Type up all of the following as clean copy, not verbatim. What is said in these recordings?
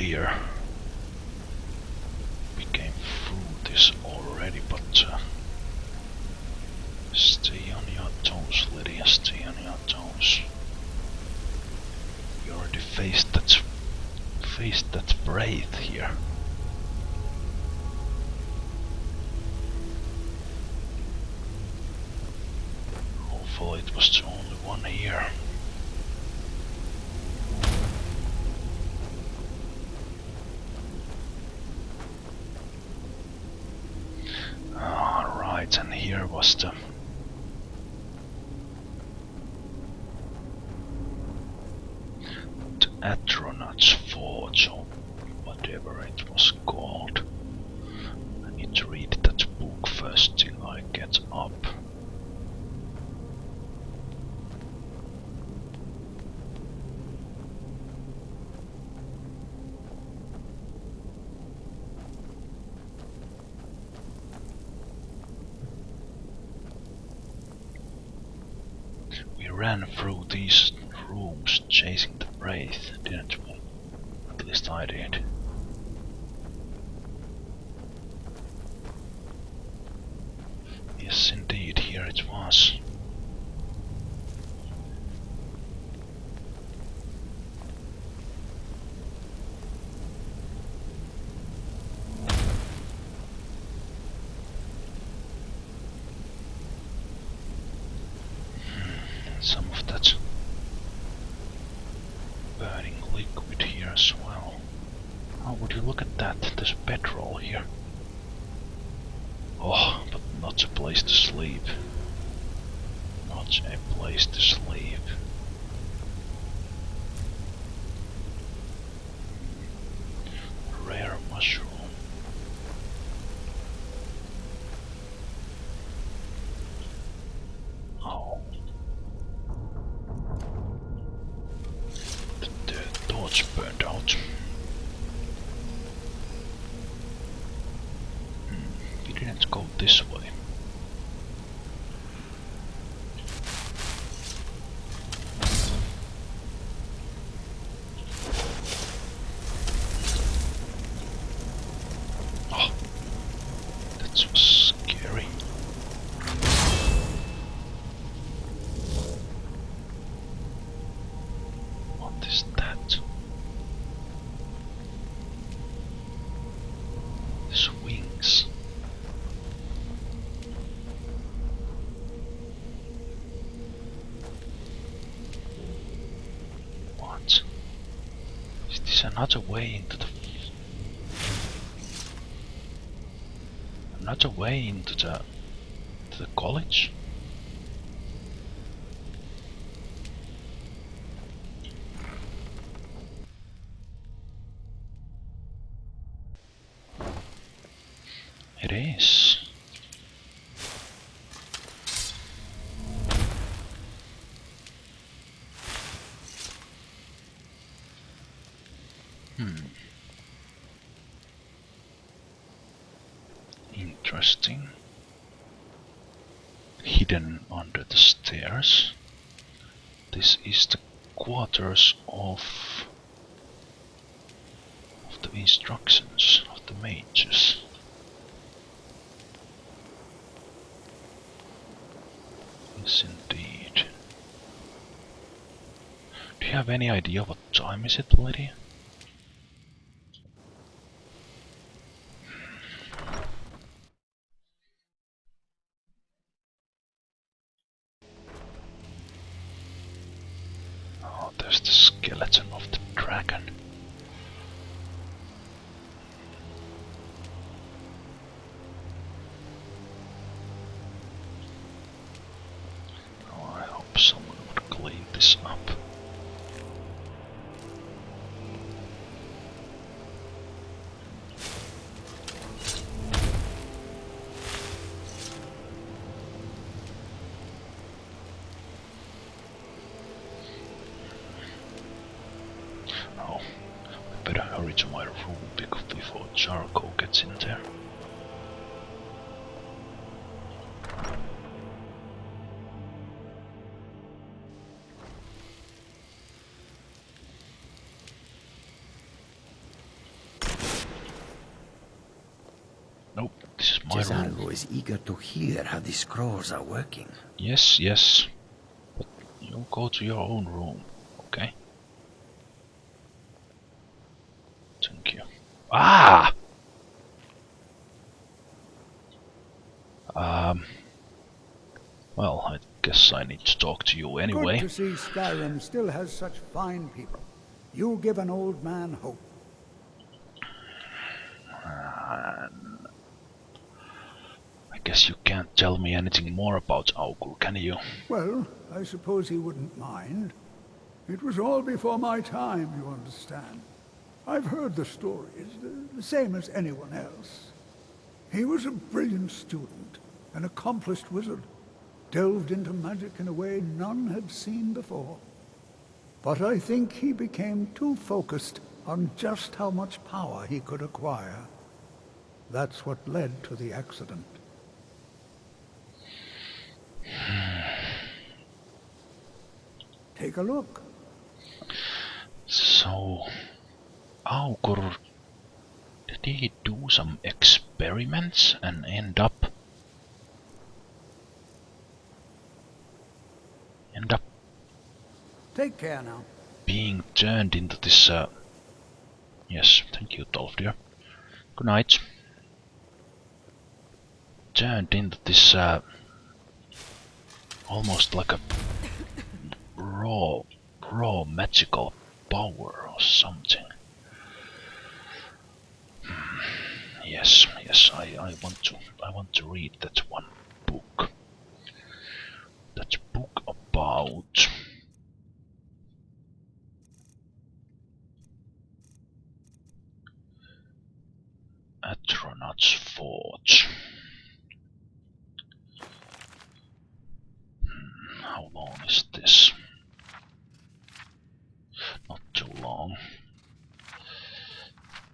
here. We came through this already, but stay on your toes, Lydia, stay on your toes. We already faced that wraith here. Hopefully it was the only one here. Alright, and here was the atronach forge, or whatever it was called. I need to read that book first till I get up. We ran through these rooms chasing the wraith, didn't we? At least I did. Yes, indeed, here it was. Some of that burning liquid here as well. Oh, would you look at that? There's petrol here. Oh, but not a place to sleep. Not a place to sleep. Rare mushroom. Oh. The torch burned out. We didn't go this way. Oh, that was scary. What is that? There's wings. What? Is this another way into the... another way into the college? It is. Interesting. Hidden under the stairs. This is the quarters of the instructions of the mages. Yes, indeed. Do you have any idea what time is it, Lydia? Oh, there's the skeleton of the dragon. Oh, I hope someone would clean this up. Oh, I better hurry to my room before Charcoal gets in there. my room. Zemalf is eager to hear how the scrolls are working. Yes, yes. But you go to your own room, okay? Thank you. Ah! Well, I guess I need to talk to you anyway. Good to see Skyrim still has such fine people. You give an old man hope. I guess you can't tell me anything more about Augur, can you? Well, I suppose he wouldn't mind. It was all before my time, you understand. I've heard the stories, the same as anyone else. He was a brilliant student, an accomplished wizard, delved into magic in a way none had seen before. But I think he became too focused on just how much power he could acquire. That's what led to the accident. Take a look. So, Augur, did he do some experiments and end up Take care now. being turned into this, yes, thank you, Dolph dear. Good night. Turned into this, almost like a raw magical power or something. Yes, I want to read that one book. That book about Atronach's Forge. How long is this? Not too long.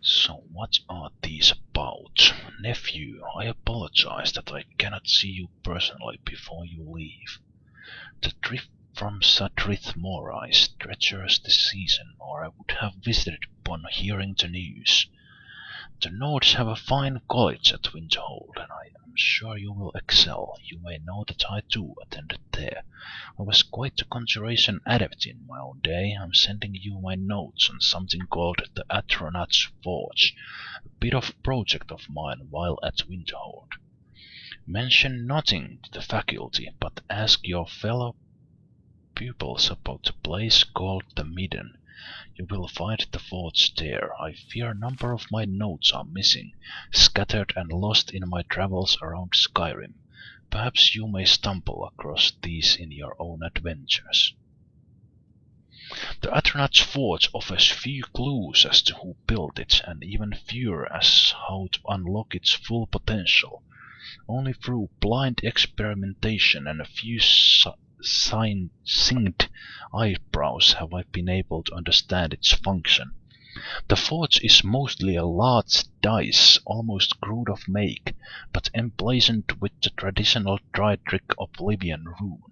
So what are these about? Nephew, I apologize that I cannot see you personally before you leave. The trip from Sadrith Mora is treacherous this season, or I would have visited upon hearing the news. The Nords have a fine college at Winterhold, and I am sure you will excel. You may know that I too attended there. I was quite a conjuration adept in my own day. I'm sending you my notes on something called the Atronach's Forge, a bit of project of mine while at Winterhold. Mention nothing to the faculty, but ask your fellow pupils about the place called the Midden. You will find the forge there. I fear a number of my notes are missing, scattered and lost in my travels around Skyrim. Perhaps you may stumble across these in your own adventures. The Atronach's Forge offers few clues as to who built it, and even fewer as how to unlock its full potential. Only through blind experimentation and a few synced eyebrows have I been able to understand its function. The forge is mostly a large dice, almost crude of make, but emblazoned with the traditional Tritrick Oblivion rune.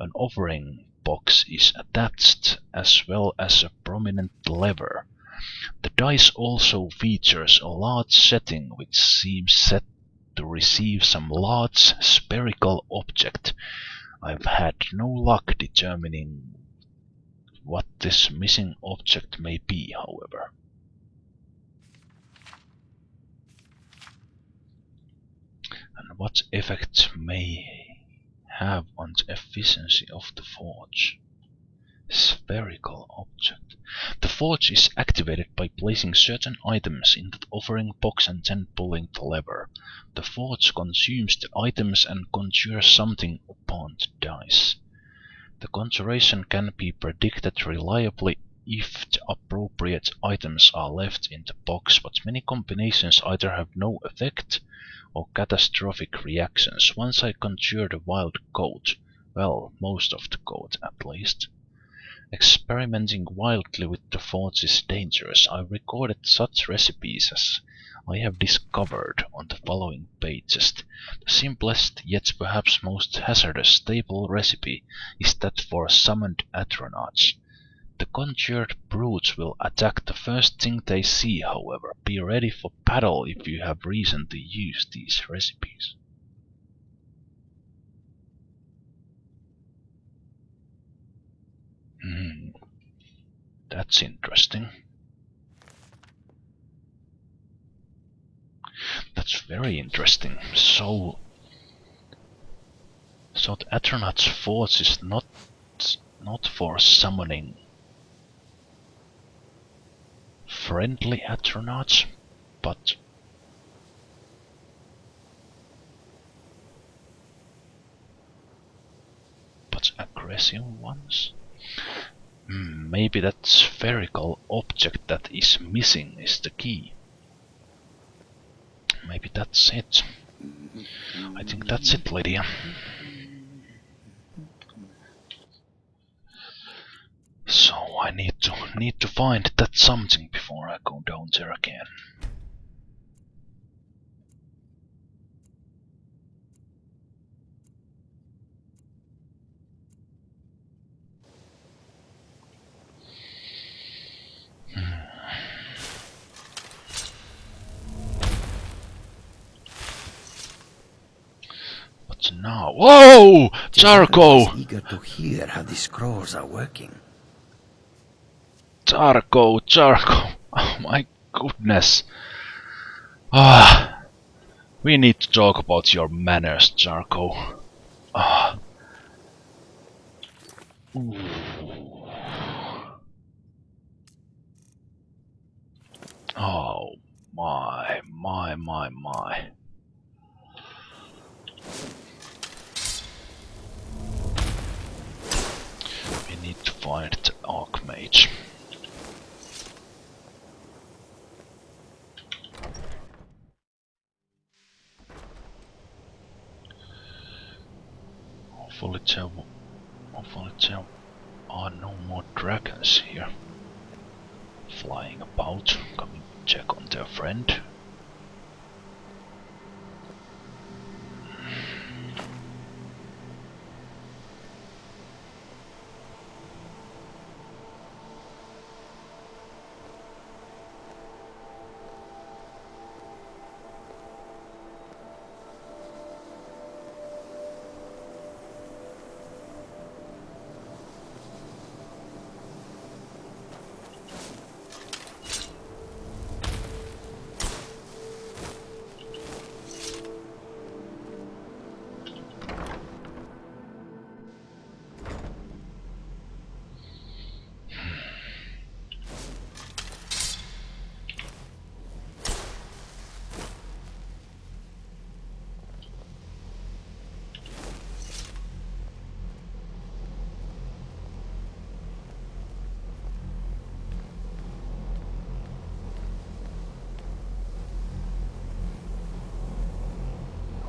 An offering box is attached, as well as a prominent lever. The dice also features a large setting which seems set to receive some large spherical object. I've had no luck determining what this missing object may be, however. And what effect may have on the efficiency of the forge. Spherical object. The forge is activated by placing certain items in the offering box and then pulling the lever. The forge consumes the items and conjures something upon the dice. The conjuration can be predicted reliably if the appropriate items are left in the box, but many combinations either have no effect or catastrophic reactions. Once I conjured a wild goat, well, most of the goat at least. Experimenting wildly with the forge is dangerous. I recorded such recipes as I have discovered on the following pages. The simplest, yet perhaps most hazardous staple recipe is that for summoned atronach. The conjured brutes will attack the first thing they see, however. Be ready for battle if you have reason to use these recipes. That's interesting. That's very interesting. So the atronach's force is not for summoning friendly atronachs, but aggressive ones. Maybe that spherical object that is missing is the key. Maybe that's it. I think that's it, Lydia. So I need to find that something before I go down there again. But now, whoa, Charco! I'm eager to hear how the scrolls are working. Charco, oh my goodness. We need to talk about your manners, Charco. Oh my. We need to find the Archmage. Hopefully there are no more dragons here flying about, coming to check on their friend.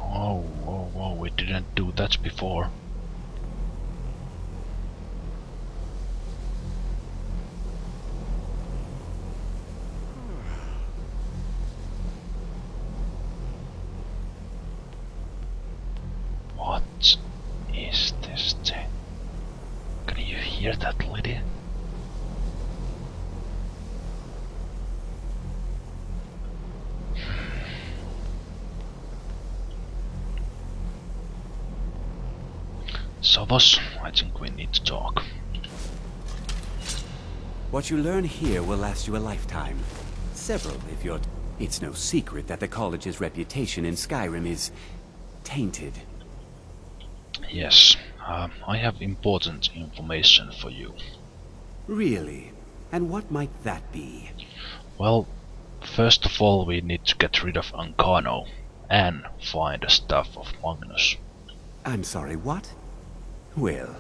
Whoa, we didn't do that before. What is this thing? Can you hear that, Lydia? Savos, I think we need to talk. What you learn here will last you a lifetime. Several, if you're... It's no secret that the college's reputation in Skyrim is... tainted. Yes, I have important information for you. Really? And what might that be? Well, first of all we need to get rid of Ancano and find a Staff of Magnus. I'm sorry, what? Well,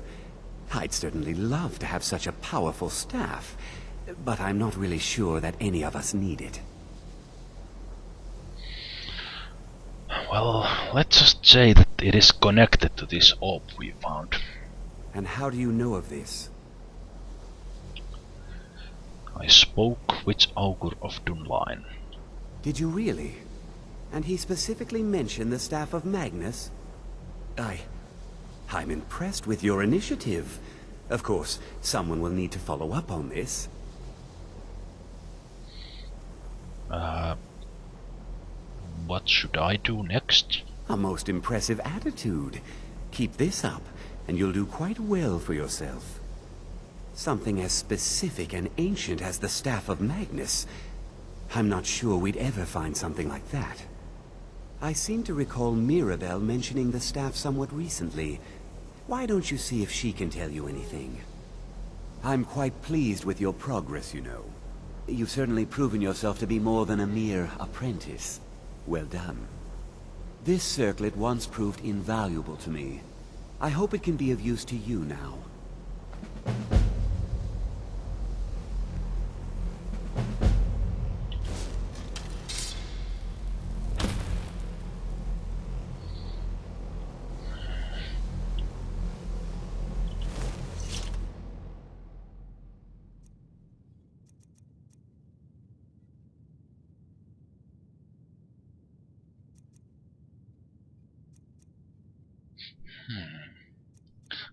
I'd certainly love to have such a powerful staff, but I'm not really sure that any of us need it. Well, let's just say that it is connected to this orb we found. And how do you know of this? I spoke with Augur of Dunlain. Did you really? And he specifically mentioned the Staff of Magnus? I'm impressed with your initiative. Of course, someone will need to follow up on this. What should I do next? A most impressive attitude. Keep this up, and you'll do quite well for yourself. Something as specific and ancient as the Staff of Magnus. I'm not sure we'd ever find something like that. I seem to recall Mirabelle mentioning the staff somewhat recently. Why don't you see if she can tell you anything? I'm quite pleased with your progress, you know. You've certainly proven yourself to be more than a mere apprentice. Well done. This circlet once proved invaluable to me. I hope it can be of use to you now.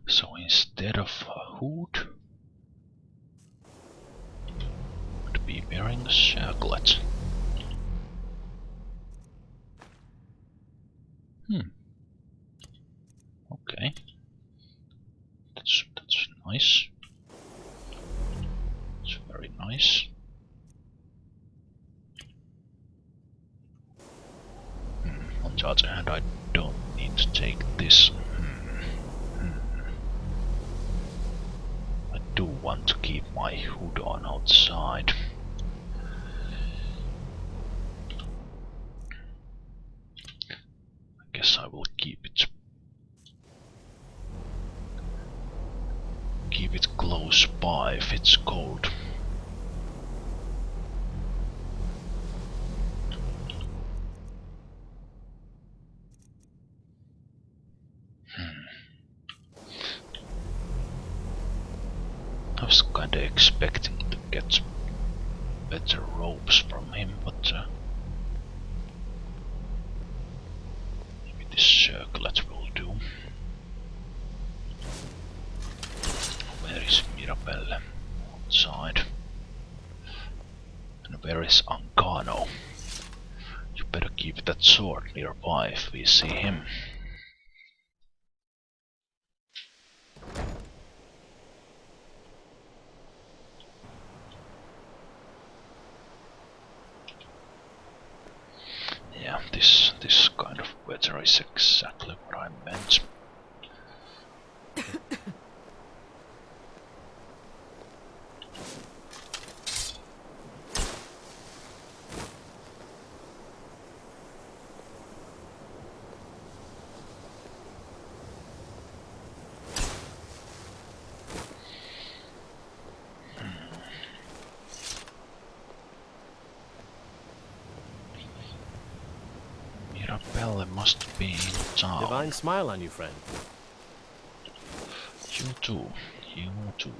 So instead of a hood, would be wearing a circlet. Okay. That's nice. It's very nice. On the other hand, I don't need to take this. I do want to keep my hood on outside. I guess I will keep it close by if it's cold. I was kinda expecting to get better ropes from him, but maybe this circlet will do. Where is Mirabelle? Outside. And where is Ancano? You better keep that sword nearby if we see him. Yeah, this kind of weather is exactly what I meant. Mirabelle must be in town. Divine smile on you, friend. You too. You too.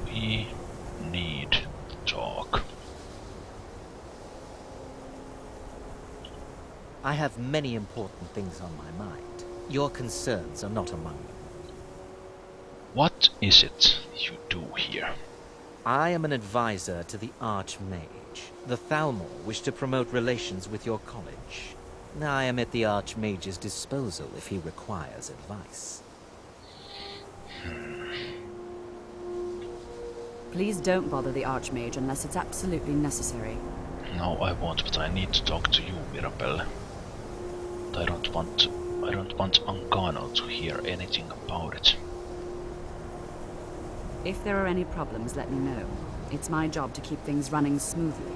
We need to talk. I have many important things on my mind. Your concerns are not among them. What is it you do here? I am an advisor to the Archmage. The Thalmor wish to promote relations with your college. I am at the Archmage's disposal if he requires advice. Please don't bother the Archmage unless it's absolutely necessary. No, I won't, but I need to talk to you, Mirabelle. I don't want Ancano to hear anything about it. If there are any problems, let me know. It's my job to keep things running smoothly.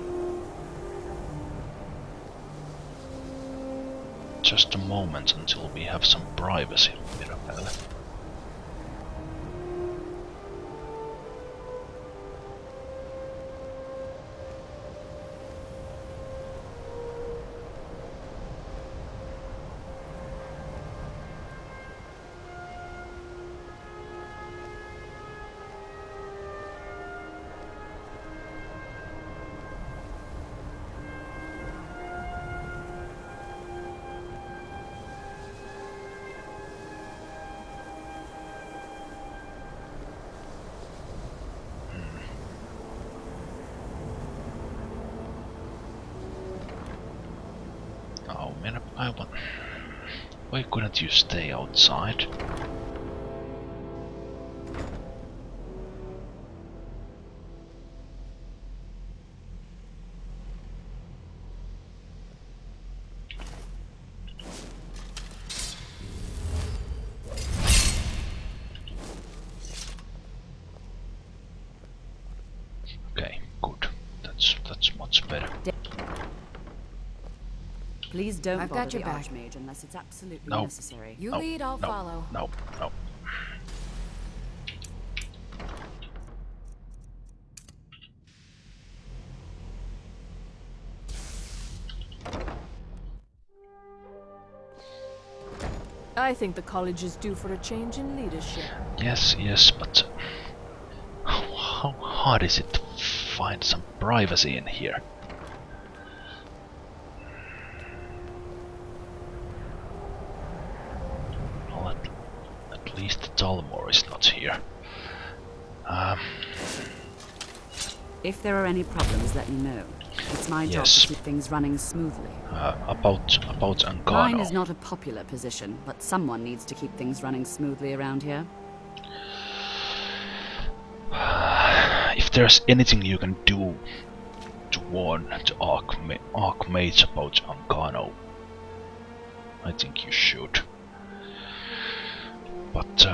Just a moment until we have some privacy, Mirabelle. Oh man, I want... Why couldn't you stay outside? Okay, good. That's much better. Please don't I've bother got your the back. Archmage unless it's absolutely No. necessary. You No, lead, I'll no, follow. No, no. I think the college is due for a change in leadership. Yes, but how hard is it to find some privacy in here? Well, at least Dalmor is not here. If there are any problems, let me know. It's my job Yes. to keep things running smoothly. About Ancano. Mine is not a popular position, but someone needs to keep things running smoothly around here. If there's anything you can do to warn the Archmage about Ancano, I think you should. But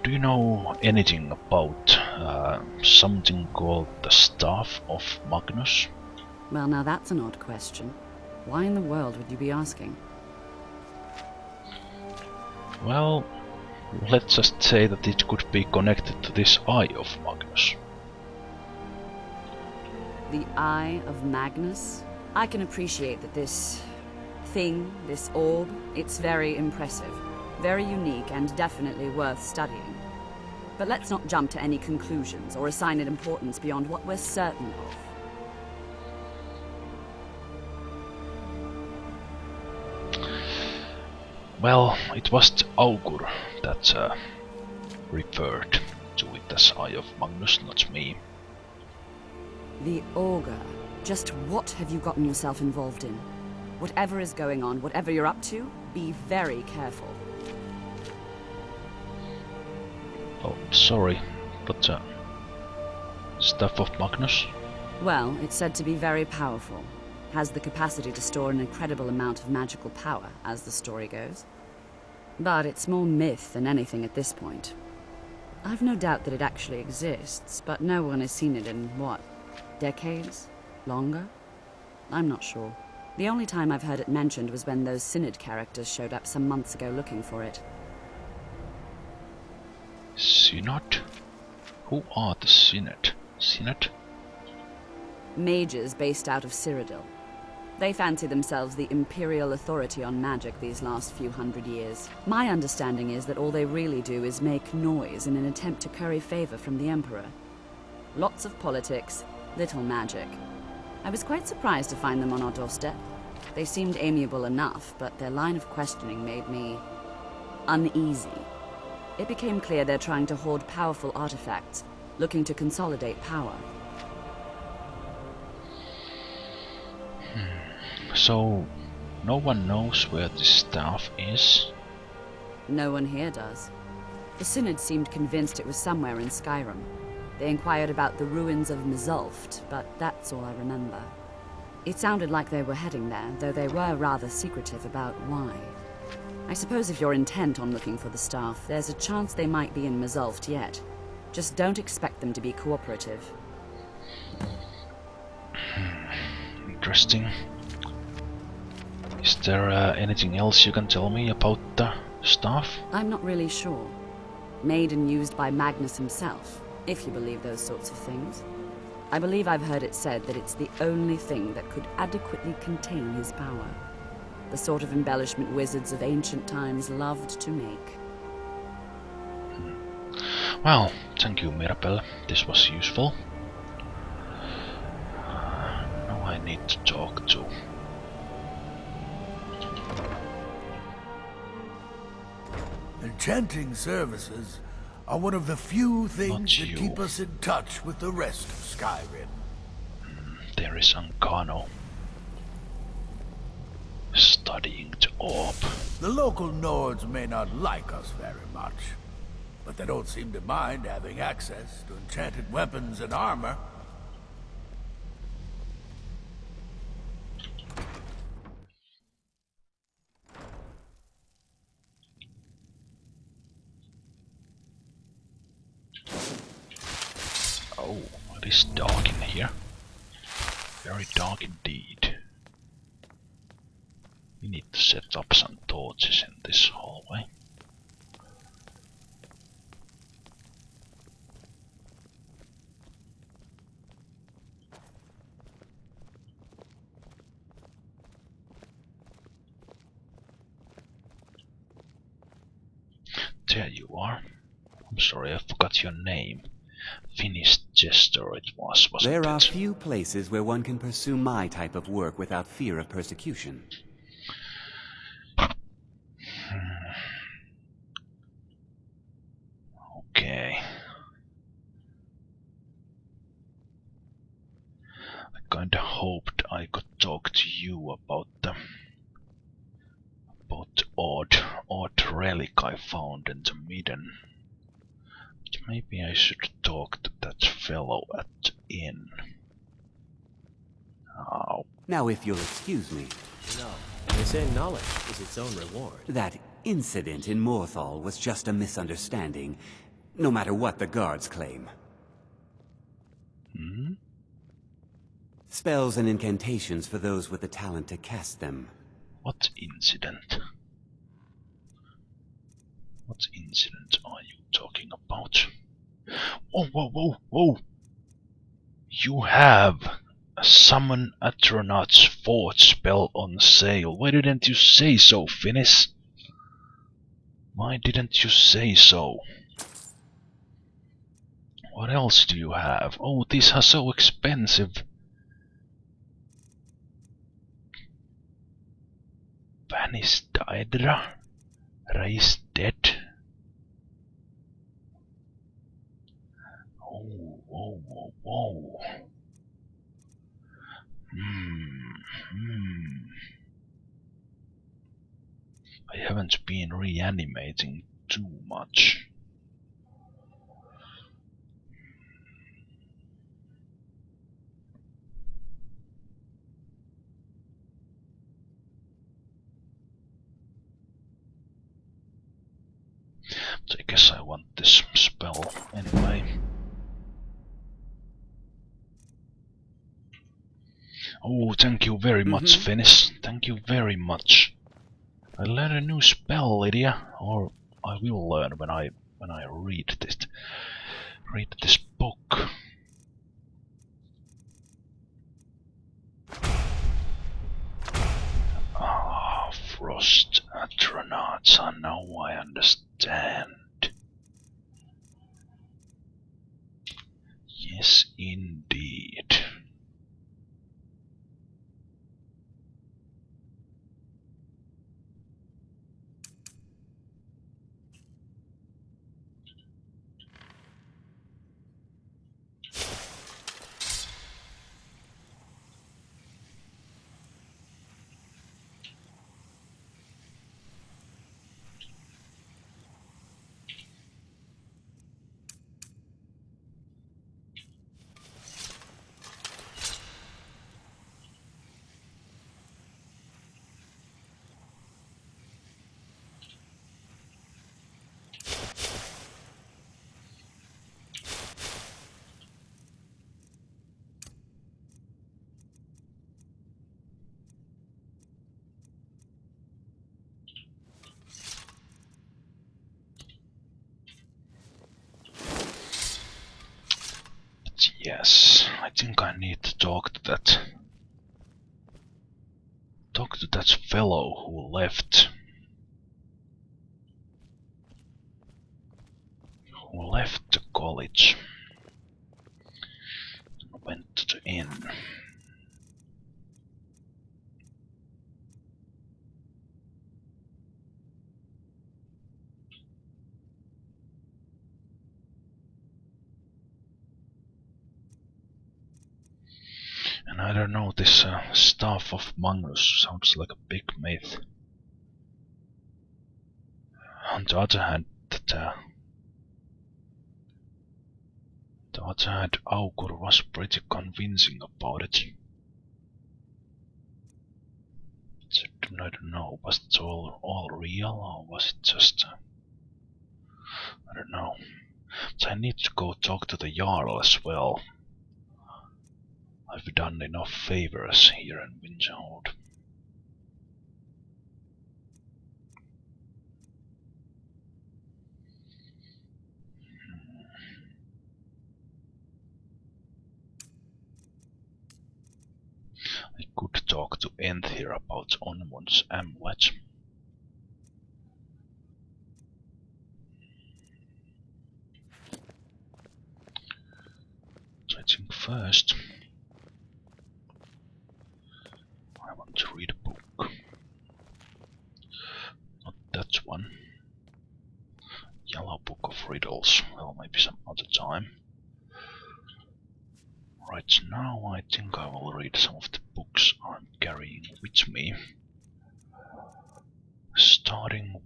do you know anything about something called the Staff of Magnus? Well, now that's an odd question. Why in the world would you be asking? Well, let's just say that it could be connected to this Eye of Magnus. The Eye of Magnus? I can appreciate that this thing, this orb, it's very impressive. Very unique and definitely worth studying. But let's not jump to any conclusions or assign it importance beyond what we're certain of. Well, it was the Augur that referred to it as Eye of Magnus, not me. The Augur. Just what have you gotten yourself involved in? Whatever is going on, whatever you're up to, be very careful. Oh, sorry, but Staff of Magnus? Well, it's said to be very powerful. Has the capacity to store an incredible amount of magical power, as the story goes. But it's more myth than anything at this point. I've no doubt that it actually exists, but no one has seen it in, what, decades? Longer? I'm not sure. The only time I've heard it mentioned was when those Synod characters showed up some months ago looking for it. Synod? Who are the Synod? Synod? Mages based out of Cyrodiil. They fancy themselves the imperial authority on magic these last few hundred years. My understanding is that all they really do is make noise in an attempt to curry favor from the Emperor. Lots of politics, little magic. I was quite surprised to find them on our doorstep. They seemed amiable enough, but their line of questioning made me uneasy. It became clear they're trying to hoard powerful artifacts, looking to consolidate power. So, no one knows where this staff is? No one here does. The Synod seemed convinced it was somewhere in Skyrim. They inquired about the ruins of Zemalf, but that's all I remember. It sounded like they were heading there, though they were rather secretive about why. I suppose if you're intent on looking for the staff, there's a chance they might be in Zemalf yet. Just don't expect them to be cooperative. Interesting. Is there anything else you can tell me about the staff? I'm not really sure. Made and used by Magnus himself, if you believe those sorts of things. I believe I've heard it said that it's the only thing that could adequately contain his power. The sort of embellishment wizards of ancient times loved to make. Well, thank you, Mirabelle. This was useful. Now I need to talk to... Enchanting services are one of the few things Not that you. keep us in touch with the rest of Skyrim. There is Ancano. Studying the orb. The local Nords may not like us very much, but they don't seem to mind having access to enchanted weapons and armor. Oh, it is dark in here. Very dark indeed. We need to set up some torches in this hallway. There you are. I'm sorry, I forgot your name. Finnish jester it was, wasn't it? There are few places where one can pursue my type of work without fear of persecution. Okay. I kinda hoped I could talk to you about the odd relic I found in the midden. But maybe I should talk to that fellow at the inn. Oh, Now, if you'll excuse me, No, they say knowledge is its own reward. that incident in Morthal was just a misunderstanding, no matter what the guards claim. hmm? Spells and incantations for those with the talent to cast them. What incident? What incident are you talking about? Whoa, whoa, whoa, whoa! You have a summon atronach's fort spell on sale. Why didn't you say so, Finis? Why didn't you say so? What else do you have? Oh, these are so expensive. Vanis Daedra? Raise dead? Oh, whoa, whoa, whoa. I haven't been reanimating too much. So I guess I want this spell anyway. Oh, thank you very much, Finis. Thank you very much. I learned a new spell, Lydia, or I will learn when I read this book. Ah, frost atronachs. Now I understand. Yes, indeed. Yes, I think I need to talk to that. Talk to that fellow who left. Who left the college. And went to the inn. And I don't know, this Staff of Magnus sounds like a big myth. On the other hand, Augur was pretty convincing about it. So, I don't know, was it all real or was it just... I don't know. So I need to go talk to the Jarl as well. I've done enough favors here in Winterhold. I could talk to Yngvarr about Onmund's amulet. So I think first I want to read a book. Not that one. Yellow Book of Riddles. Well, maybe some other time. Right now I think I will read some of the books I'm carrying with me. Starting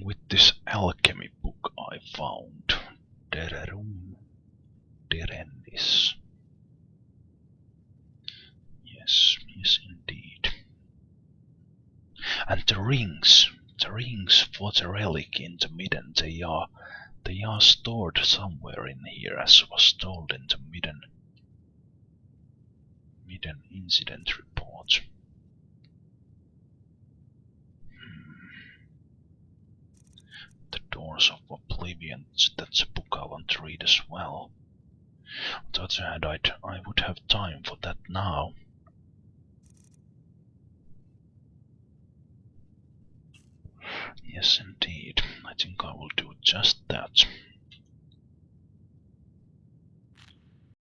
with this alchemy book I found. Dererum Derendis. Yes, indeed. And the rings for the relic in the Midden, they are stored somewhere in here, as was told in the Midden incident report. The Doors of Oblivion, that's a book I want to read as well. On the other hand, I would have time for that now. Yes, indeed. I think I will do just that.